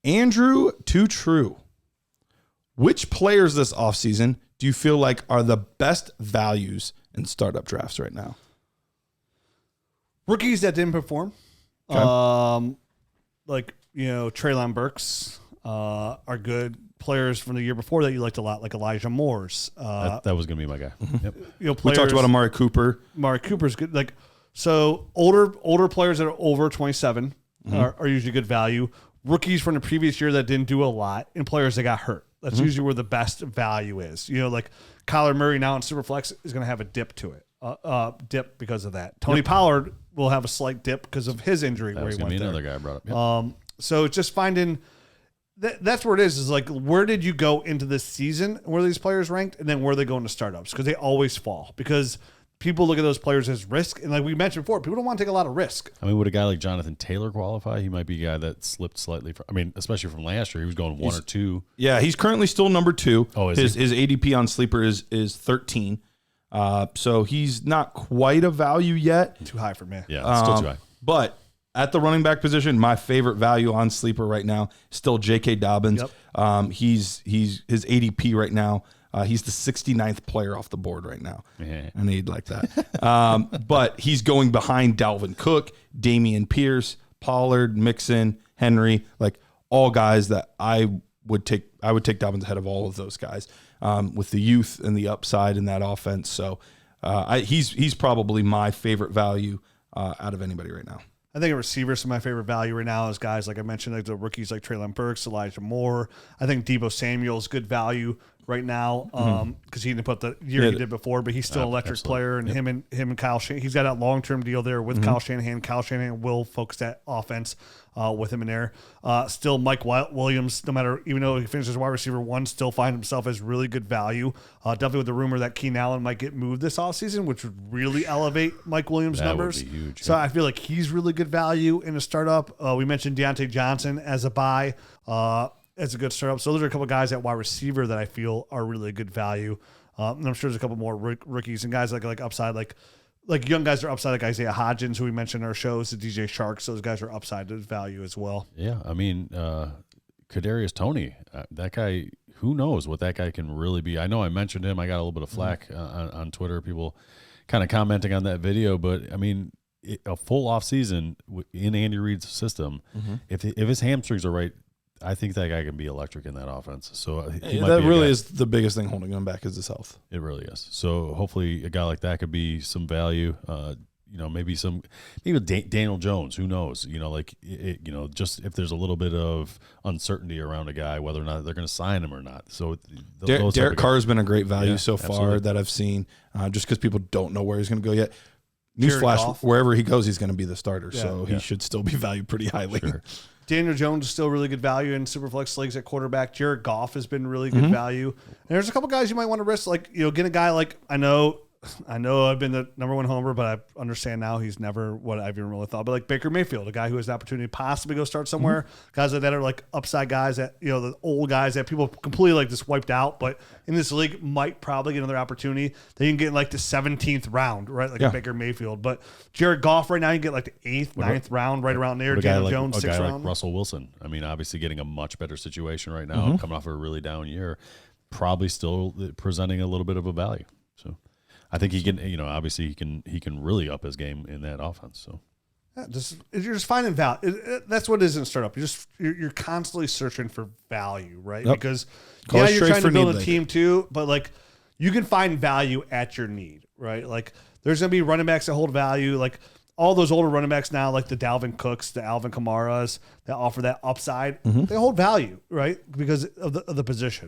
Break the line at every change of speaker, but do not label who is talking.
Andrew to True. Which players this offseason do you feel like are the best values in startup drafts right now?
Rookies that didn't perform.
Okay.
Treylon Burks are good. Players from the year before that you liked a lot, like Elijah Moore's.
That was going to be my guy. Yep.
We talked about Amari Cooper.
Amari Cooper's good. So older players that are over 27 are usually good value. Rookies from the previous year that didn't do a lot, and players that got hurt. That's usually where the best value is. Like Kyler Murray now in Superflex is going to have a dip to it. Dip because of that. Tony Pollard will have a slight dip because of his injury.
That
where
was
he
going to
went
be
there.
another guy I brought up. Yep.
So it's just finding that's where it is like where did you go into this season? Where are these players ranked, and then where are they going to startups? Because they always fall because people look at those players as risk, and like we mentioned before, people don't want to take a lot of risk.
I mean, would a guy like Jonathan Taylor qualify? He might be a guy that slipped slightly. Especially from last year, he was going 1 or 2.
Yeah, he's currently still number 2.
Oh, is
his ADP on Sleeper is 13. So he's not quite a value yet.
Too high for me.
Yeah, it's still too high.
But at the running back position, my favorite value on Sleeper right now is still J.K. Dobbins.
Yep.
He's his ADP right now. He's the 69th player off the board right now.
Yeah.
I need like that. But he's going behind Dalvin Cook, Damian Pierce, Pollard, Mixon, Henry, like all guys that I would take Dobbins ahead of all of those guys with the youth and the upside in that offense. So he's probably my favorite value out of anybody right now.
I think a receiver, some of my favorite value right now is guys like I mentioned, like the rookies like Treylon Burks, Elijah Moore. I think Deebo Samuel's good value right now because he didn't put the year he did before, but he's still an electric player. And him and Kyle Shanahan, he's got that long-term deal there with Kyle Shanahan. Kyle Shanahan will focus that offense with him in there. Still Mike Williams, even though he finishes wide receiver 1, still find himself as really good value. Definitely with the rumor that Keenan Allen might get moved this offseason, which would really elevate Mike Williams' numbers.
Would be huge,
so I feel like he's really good value in a startup. We mentioned Deontay Johnson as a buy. As a good startup. So those are a couple of guys at wide receiver that I feel are really good value. And I'm sure there's a couple more rookies and guys like upside, like young guys are upside, like Isaiah Hodgins, who we mentioned in our shows, the DJ Sharks. Those guys are upside to value as well.
Yeah, I mean, Kadarius Toney, that guy. Who knows what that guy can really be? I know I mentioned him. I got a little bit of flack on Twitter. People kind of commenting on that video, but I mean, a full off season in Andy Reid's system, if his hamstrings are right, I think that guy can be electric in that offense. So
that really is the biggest thing holding him back is his health.
It really is. So hopefully a guy like that could be some value. Maybe Daniel Jones. Who knows? Just if there's a little bit of uncertainty around a guy, whether or not they're going to sign him or not. So
Derek Carr has been a great value so far
absolutely.
that I've seen. Just because people don't know where he's going to go yet. Newsflash: wherever he goes, he's going to be the starter. Yeah, so he should still be valued pretty highly. Sure.
Daniel Jones is still really good value in Superflex leagues at quarterback. Jared Goff has been really good value. And there's a couple guys you might want to risk, get a guy like I know I've been the number 1 homer, but I understand now he's never what I've even really thought. But like Baker Mayfield, a guy who has the opportunity to possibly go start somewhere. Guys like that are like upside guys that the old guys that people completely like just wiped out, but in this league might probably get another opportunity. They can get like the 17th round, right? Like a Baker Mayfield. But Jared Goff right now you can get like the 8th, 9th round, right around there. Daniel Jones, 6th round.
Like Russell Wilson. I mean, obviously getting a much better situation right now, coming off a really down year, probably still presenting a little bit of a value. So I think he can, obviously he can really up his game in that offense. So
you're just finding value. That's what it is in startup. You're constantly searching for value, right?
Yep.
Because you're trying to build a team too, but like you can find value at your need, right? Like there's gonna be running backs that hold value, like all those older running backs now, like the Dalvin Cooks, the Alvin Kamaras, that offer that upside. They hold value, right? Because of the position.